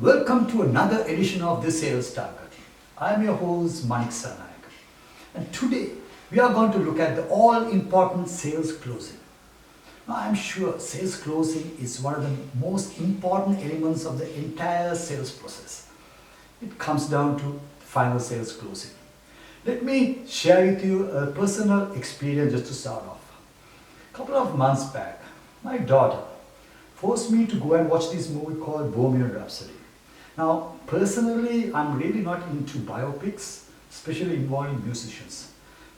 Welcome to another edition of The Sales Target. I am your host Manik, and today we are going to look at the all-important sales closing. Now I am sure sales closing is one of the most important elements of the entire sales process. It comes down to final sales closing. Let me share with you a personal experience just to start off. A couple of months back, my daughter forced me to go and watch this movie called Bohemian Rhapsody. Now, personally, I'm really not into biopics, especially involving musicians.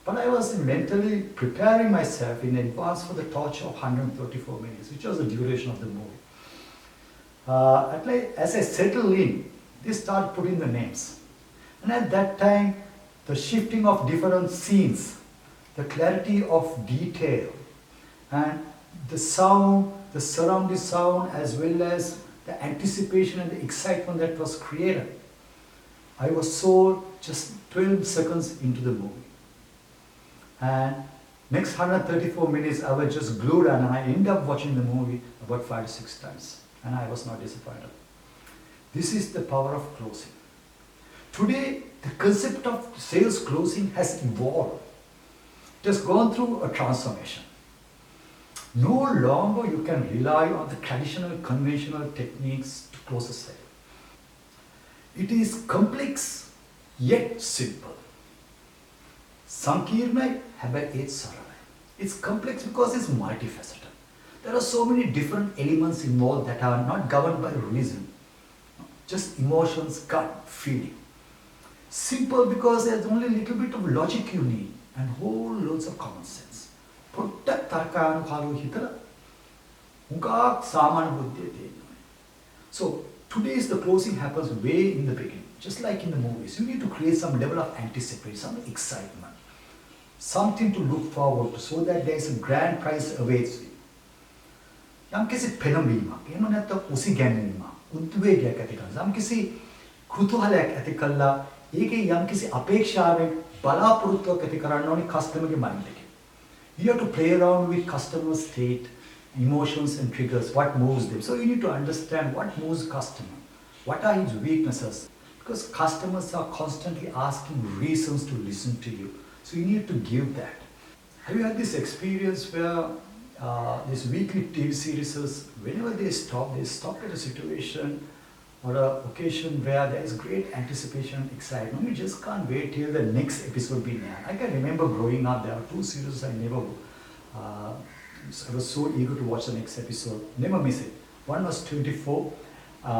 But I was mentally preparing myself in advance for the torture of 134 minutes, which was the duration of the movie. As I settled in, they started putting the names. And at that time, the shifting of different scenes, the clarity of detail, and the sound, the surrounding sound, as well as the anticipation and the excitement that was created. I was sold just 12 seconds into the movie. And next 134 minutes, I was just glued on, and I ended up watching the movie about 5 to 6 times. And I was not disappointed. This is the power of closing. Today, the concept of sales closing has evolved. It has gone through a transformation. No longer you can rely on the traditional conventional techniques to close a sale. It is complex yet simple. Sankirnai හැබැයි ඒත් සරලයි. It's complex because it's multifaceted. There are so many different elements involved that are not governed by reason. Just emotions, gut, feeling. Simple because there's only a little bit of logic you need and whole loads of common sense. පොඩ්ඩක් තර්කානුකාරව හිතලා හුඟක් සාමාන්‍ය බුද්ධිය තියෙනවා. So today's the closing happens way in the beginning, just like in the movies. You need to create some level of anticipation, some excitement, something to look forward to, so that there is a grand prize awaits you. යම්කිසි පෙළඹීමක්, එහෙම නැත්නම් උසිගැන්වීමක්, උද්වේගයක් ඇති කරන, යම්කිසි කුතුහලයක් ඇති කළා, ඒකේ යම්කිසි අපේක්ෂාවෙන් බලාපොරොත්තුවක් ඇති කරන්න ඕනේ කස්ටමර්ගේ මයින්ඩ් එකේ. You have to play around with customer state, emotions and triggers, what moves them. So you need to understand what moves customer, what are his weaknesses, because customers are constantly asking reasons to listen to you. So you need to give that. Have you had this experience where these weekly TV series, whenever they stop at a situation or an occasion where there is great anticipation and excitement. You just can't wait till the next episode be there. I can remember growing up, there were 2 series I never, I was so eager to watch the next episode, never miss it. One was 24,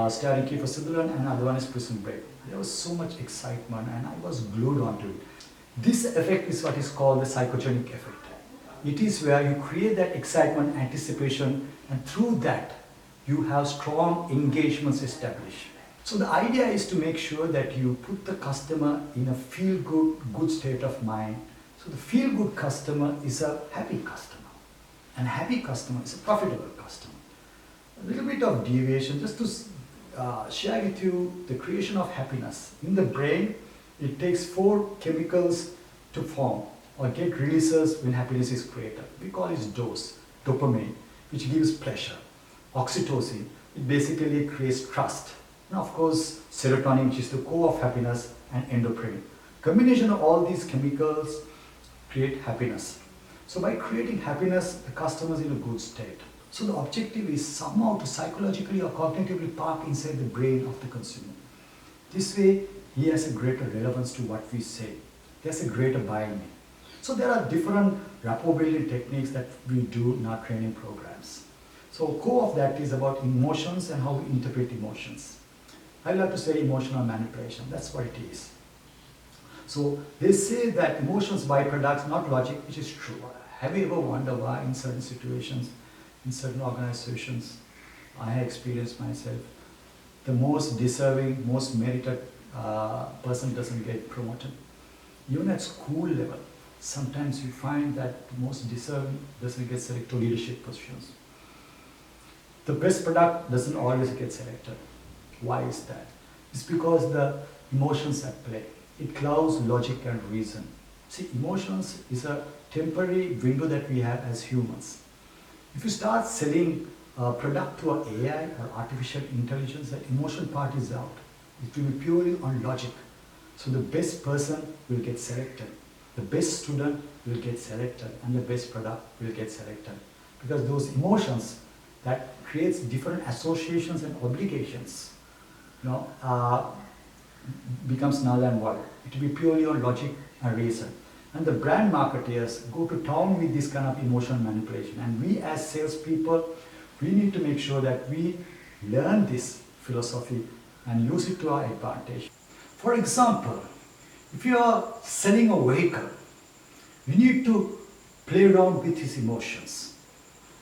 starring Kiefer Sutherland, and another one is Prison Break. There was so much excitement and I was glued onto it. This effect is what is called the psychogenic effect. It is where you create that excitement, anticipation, and through that, you have strong engagements established. So the idea is to make sure that you put the customer in a feel-good state of mind. So the feel-good customer is a happy customer. And a happy customer is a profitable customer. A little bit of deviation just to share with you the creation of happiness. In the brain, it takes 4 chemicals to form or get releases when happiness is created. We call it dose, dopamine, which gives pleasure. Oxytocin, it basically creates trust. And of course, serotonin, which is the core of happiness, and endorphin. Combination of all these chemicals create happiness. So by creating happiness, the customer is in a good state. So the objective is somehow to psychologically or cognitively park inside the brain of the consumer. This way, he has a greater relevance to what we say. There's a greater buy-in. So there are different rapport building techniques that we do in our training programs. So core of that is about emotions and how we interpret emotions. I like to say emotional manipulation. That's what it is. So they say that emotions byproducts, not logic, which is true. Have you ever wondered why in certain situations, in certain organizations, I have experienced myself, the most deserving, most merited person doesn't get promoted? Even at school level, sometimes you find that the most deserving doesn't get selected to leadership positions. The best product doesn't always get selected. Why is that? It's because the emotions at play. It clouds logic and reason. See, emotions is a temporary window that we have as humans. If you start selling product through AI or artificial intelligence, the emotion part is out. It will be purely on logic. So the best person will get selected, the best student will get selected, and the best product will get selected. Because those emotions that creates different associations and obligations, becomes null and void. It will be purely on logic and reason. And the brand marketeers go to town with this kind of emotional manipulation. And we as salespeople, we need to make sure that we learn this philosophy and use it to our advantage. For example, if you are selling a vehicle, you need to play around with his emotions.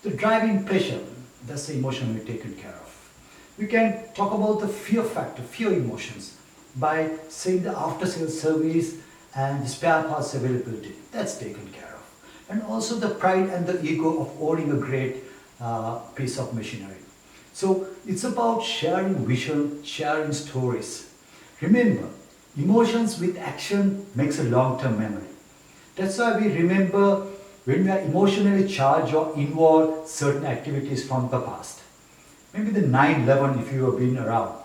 The driving pleasure, that's the emotion we're taken care of. We can talk about the fear factor, fear emotions, by saying the after-sales service and the spare parts availability. That's taken care of. And also the pride and the ego of owning a great piece of machinery. So it's about sharing vision, sharing stories. Remember, emotions with action makes a long-term memory. That's why we remember when we are emotionally charged or involved certain activities from the past. Maybe the 9/11 if you have been around,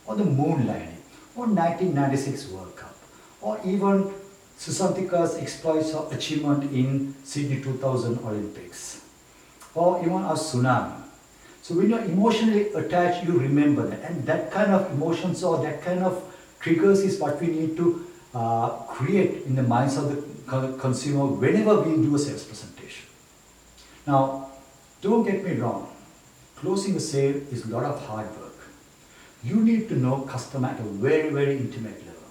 or the moon landing, or 1996 World Cup, or even Susantika's exploits or achievement in Sydney 2000 Olympics, or even a tsunami. So when you're emotionally attached, you remember that. And that kind of emotions or that kind of triggers is what we need to create in the minds of the consumer whenever we do a sales presentation. Now, don't get me wrong, closing a sale is a lot of hard work. You need to know customer at a very, very intimate level.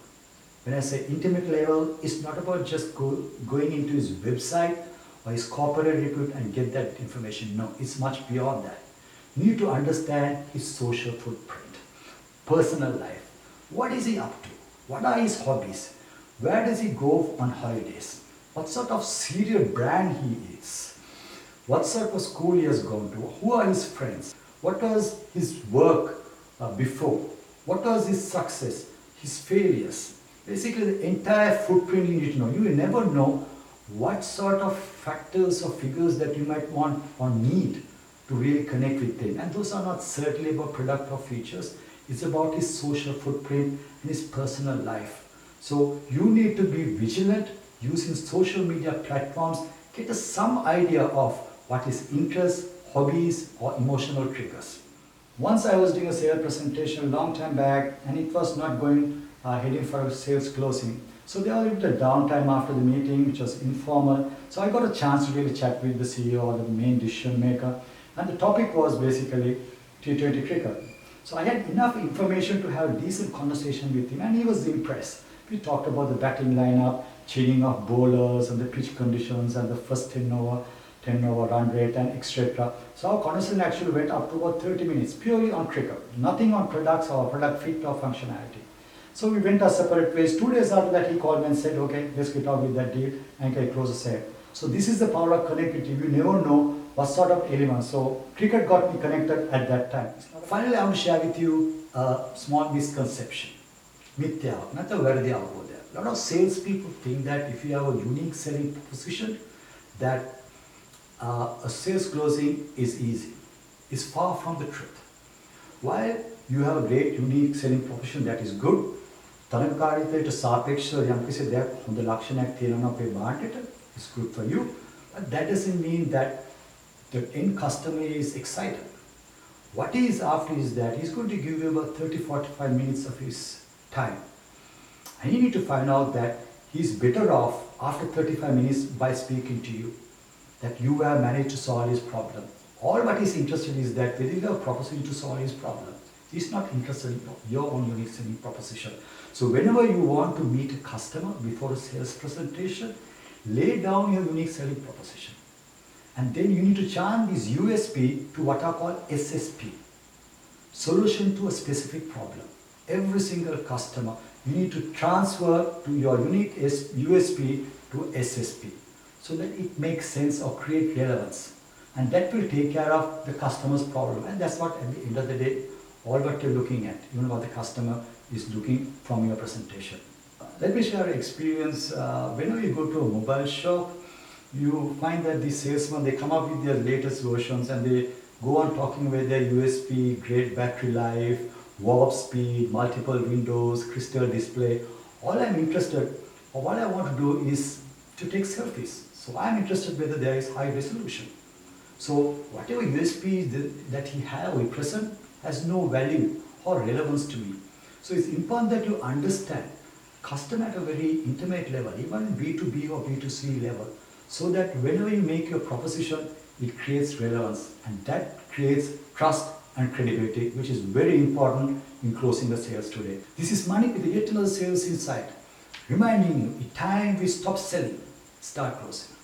When I say intimate level, it's not about just going into his website or his corporate repute and get that information. No, it's much beyond that. You need to understand his social footprint, personal life. What is he up to? What are his hobbies? Where does he go on holidays? What sort of cereal brand he is? What sort of school he has gone to? Who are his friends? What was his work before? What was his success? His failures? Basically, the entire footprint you need to know. You will never know what sort of factors or figures that you might want or need to really connect with them. And those are not certainly about product or features. It's about his social footprint and his personal life. So you need to be vigilant using social media platforms, get some idea of what his interests, hobbies, or emotional triggers. Once I was doing a sales presentation a long time back, and it was not heading for a sales closing. So there was a little downtime after the meeting, which was informal. So I got a chance to really chat with the CEO or the main decision maker. And the topic was basically T20 cricket. So I had enough information to have a decent conversation with him, and he was impressed. We talked about the batting lineup, changing of bowlers, and the pitch conditions, and the first 10 over run rate, and etc. So our conversation actually went up to about 30 minutes, purely on cricket, nothing on products or product fit or functionality. So we went our separate ways. 2 days after that, he called me and said, okay, let's get on with that deal and can close the sale. So this is the power of connectivity. You never know what sort of elements. So cricket got me connected at that time. Finally, I want to share with you a small misconception. Mithya, not a Verdi out there. A lot of salespeople think that if you have a unique selling proposition, that a sales closing is easy. It's far from the truth. While you have a great unique selling proposition that is good, තරඟකාරීත්වයට සාපේක්ෂව යම්කිසි දෙයක් හොඳ ලක්ෂණයක් තියෙනවා අපේ බාහිරට, it's good for you, but that doesn't mean that the end customer is excited. What he is after is that he's going to give you about 30-45 minutes of his time. And you need to find out that he's better off after 35 minutes by speaking to you, that you have managed to solve his problem. All what he's interested in is that whether you have a proposition to solve his problem. He's not interested in your own unique selling proposition. So whenever you want to meet a customer before a sales presentation, lay down your unique selling proposition. And then you need to charm this USP to what are called SSP, solution to a specific problem. Every single customer, you need to transfer to your unique USP to SSP so that it makes sense or create relevance. And that will take care of the customer's problem. And that's what at the end of the day, all what you're looking at, even what the customer is looking from your presentation. Let me share an experience. Whenever you go to a mobile shop, you find that the salesmen, they come up with their latest versions and they go on talking with their USP, great battery life, warp speed, multiple windows, crystal display. All I'm interested, or what I want to do is to take selfies. So I'm interested whether there is high resolution. So whatever USP that he have or present has no value or relevance to me. So it's important that you understand customer at a very intimate level, even in B2B or B2C level, so that whenever you make your proposition, it creates relevance and that creates trust and credibility, which is very important in closing the sales today. This is Manik with yet another sales insight, reminding you, it's time we stop selling, start closing.